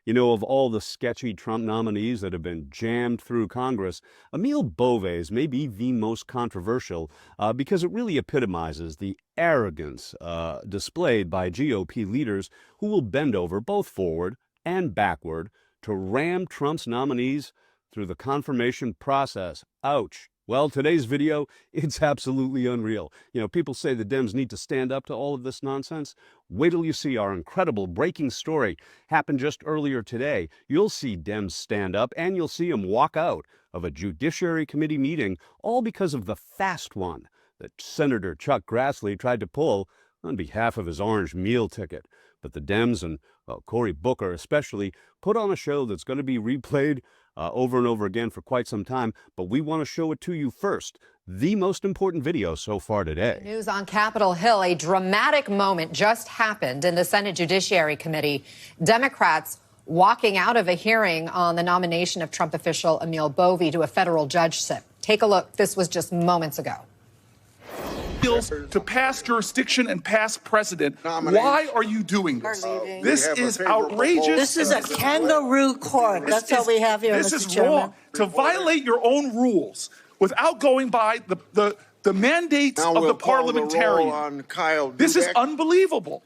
You know, of all the sketchy Trump nominees that have been jammed through Congress, Emil Bove's may be the most controversial because it really epitomizes the arrogance displayed by GOP leaders who will bend over both forward and backward to ram Trump's nominees through the confirmation process. Ouch. Well, today's video, it's absolutely unreal. You know, people say the Dems need to stand up to all of this nonsense. Wait till you see our incredible breaking story happened just earlier today. You'll see Dems stand up and you'll see them walk out of a Judiciary Committee meeting, all because of the fast one that Senator Chuck Grassley tried to pull on behalf of his orange meal ticket. But the Dems and Cory Booker especially put on a show that's going to be replayed over and over again for quite some time, but we want to show it to you first. The most important video so far today. News on Capitol Hill. A dramatic moment just happened in the Senate Judiciary Committee. Democrats walking out of a hearing on the nomination of Trump official Emil Bove to a federal judgeship. Take a look. This was just moments ago. To pass jurisdiction and pass precedent. Why are you doing this? This is outrageous. This is a kangaroo court. That's all we have here, Mr. Chairman. This is wrong. To violate your own rules without going by the mandates of the parliamentarian. This is unbelievable.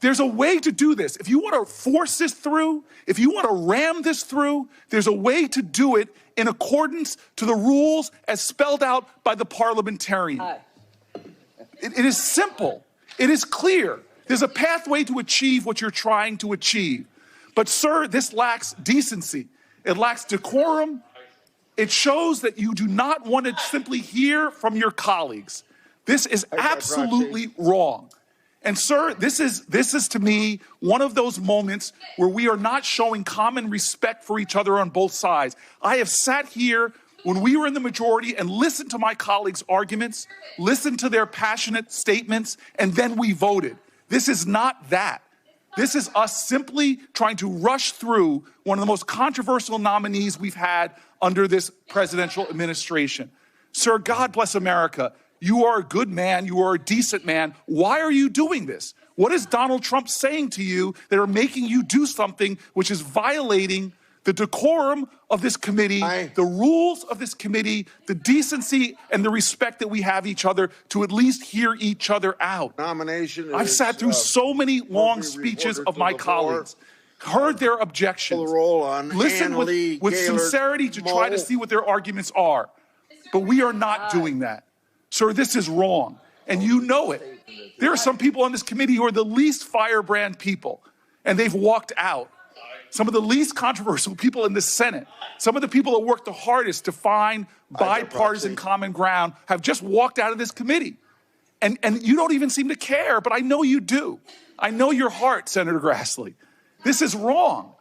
There's a way to do this. If you want to force this through, if you want to ram this through, there's a way to do it in accordance to the rules as spelled out by the parliamentarian. It is simple. It is clear. There's a pathway to achieve what you're trying to achieve. But, sir, this lacks decency. It lacks decorum. It shows that you do not want to simply hear from your colleagues. This is absolutely wrong. And, sir, this is to me one of those moments where we are not showing common respect for each other on both sides. I have sat here when we were in the majority and listened to my colleagues' arguments, listened to their passionate statements, and then we voted. This is not that. This is us simply trying to rush through one of the most controversial nominees we've had under this presidential administration. Sir, God bless America. You are a good man. You are a decent man. Why are you doing this? What is Donald Trump saying to you that are making you do something which is violating the decorum of this committee, the rules of this committee, the decency and the respect that we have each other to at least hear each other out? I've sat through so many long speeches of my colleagues, heard their objections, listened with sincerity to try to see what their arguments are. But we are not doing that. Sir, this is wrong, and you know it. There are some people on this committee who are the least firebrand people, and they've walked out. Some of the least controversial people in the Senate, some of the people that worked the hardest to find bipartisan common ground have just walked out of this committee. And you don't even seem to care, but I know you do. I know your heart, Senator Grassley. This is wrong.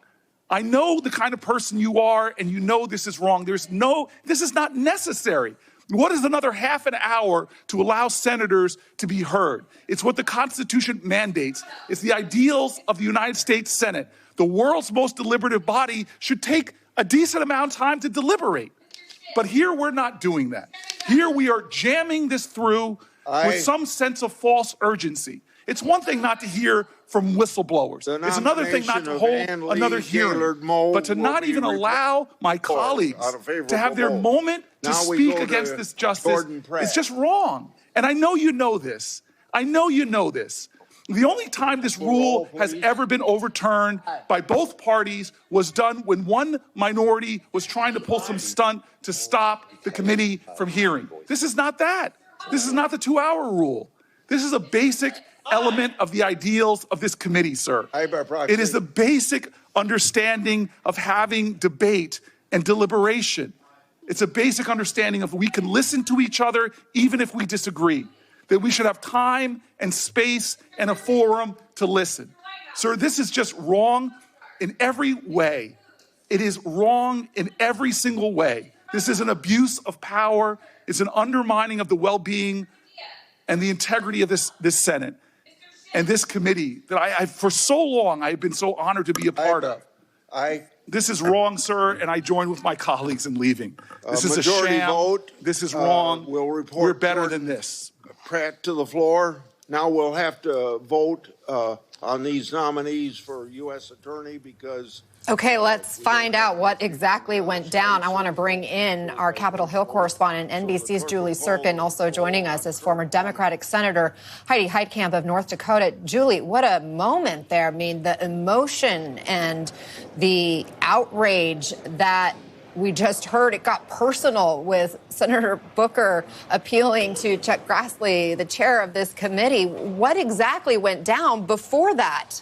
I know the kind of person you are, and you know this is wrong. This is not necessary. What is another half an hour to allow senators to be heard? It's what the Constitution mandates. It's the ideals of the United States Senate. The world's most deliberative body should take a decent amount of time to deliberate. But here we're not doing that. Here we are jamming this through with some sense of false urgency. It's one thing not to hear from whistleblowers. It's another thing not to hold another hearing, but to not even allow my colleagues to have their moment to speak against this justice is just wrong. And I know you know this. I know you know this. The only time this rule has ever been overturned by both parties was done when one minority was trying to pull some stunt to stop the committee from hearing. This is not that. This is not the 2-hour rule. This is a basic element of the ideals of this committee, sir. It is the basic understanding of having debate and deliberation. It's a basic understanding of we can listen to each other even if we disagree, that we should have time and space and a forum to listen. Sir, this is just wrong in every way. It is wrong in every single way. This is an abuse of power. It's an undermining of the well-being and the integrity of this Senate and this committee that I for so long, I've been so honored to be a part of. This is wrong, sir, and I join with my colleagues in leaving. This is a sham. This is wrong. We're better than this. Pratt to the floor. now we'll have to vote on these nominees for U.S. Attorney because... Okay, let's find out what exactly went down. I want to bring in our Capitol Hill correspondent, NBC's Julie Sirkin, also joining us as former Democratic Senator Heidi Heitkamp of North Dakota. Julie, what a moment there. I mean, the emotion and the outrage that we just heard, it got personal with Senator Booker appealing to Chuck Grassley, the chair of this committee. What exactly went down before that?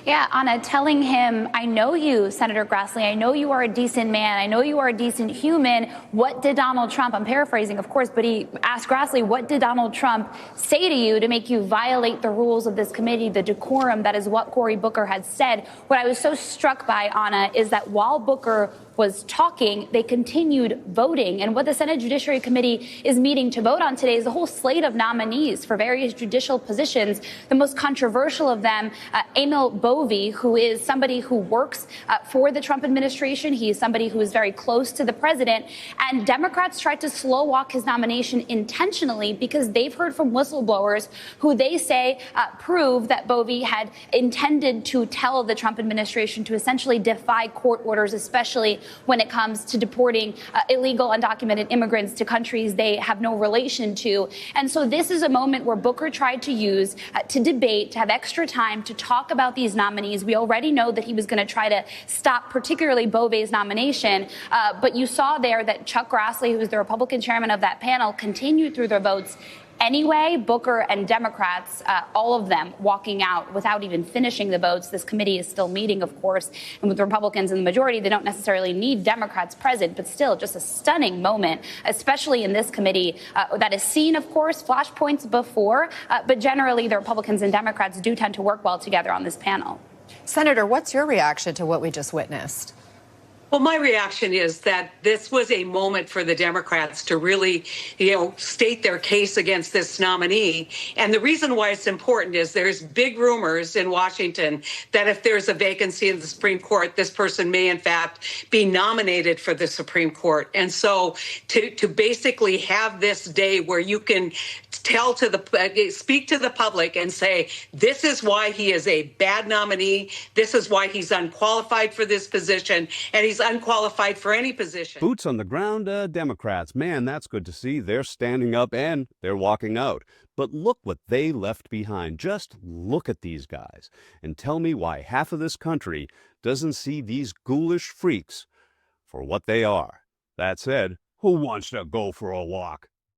Yeah, Anna, telling him, I know you, Senator Grassley. I know you are a decent man. I know you are a decent human. What did Donald Trump, I'm paraphrasing, of course, but he asked Grassley, what did Donald Trump say to you to make you violate the rules of this committee, the decorum? That is what Cory Booker had said. What I was so struck by, Anna, is that while Booker was talking, they continued voting. And what the Senate Judiciary Committee is meeting to vote on today is a whole slate of nominees for various judicial positions. The most controversial of them, Emil Bovee, who is somebody who works for the Trump administration. He is somebody who is very close to the president. And Democrats tried to slow walk his nomination intentionally because they've heard from whistleblowers who they say prove that Bovee had intended to tell the Trump administration to essentially defy court orders, especially when it comes to deporting illegal undocumented immigrants to countries they have no relation to. And so this is a moment where Booker tried to use to debate, to have extra time to talk about these nominees. We already know that he was going to try to stop particularly Bovee's nomination. But you saw there that Chuck Grassley, who was the Republican chairman of that panel, continued through their votes. Anyway, Booker and Democrats, all of them walking out without even finishing the votes. This committee is still meeting, of course, and with Republicans in the majority, they don't necessarily need Democrats present, but still just a stunning moment, especially in this committee that has seen, of course, flashpoints before, but generally the Republicans and Democrats do tend to work well together on this panel. Senator, what's your reaction to what we just witnessed? Well, my reaction is that this was a moment for the Democrats to really, state their case against this nominee. And the reason why it's important is there's big rumors in Washington that if there's a vacancy in the Supreme Court, this person may, in fact, be nominated for the Supreme Court. And so to basically have this day where you can speak to the public and say, this is why he is a bad nominee. This is why he's unqualified for this position. And he's unqualified for any position. Boots on the ground, Democrats. Man, that's good to see. They're standing up and they're walking out. But look what they left behind. Just look at these guys and tell me why half of this country doesn't see these ghoulish freaks for what they are. That said, who wants to go for a walk?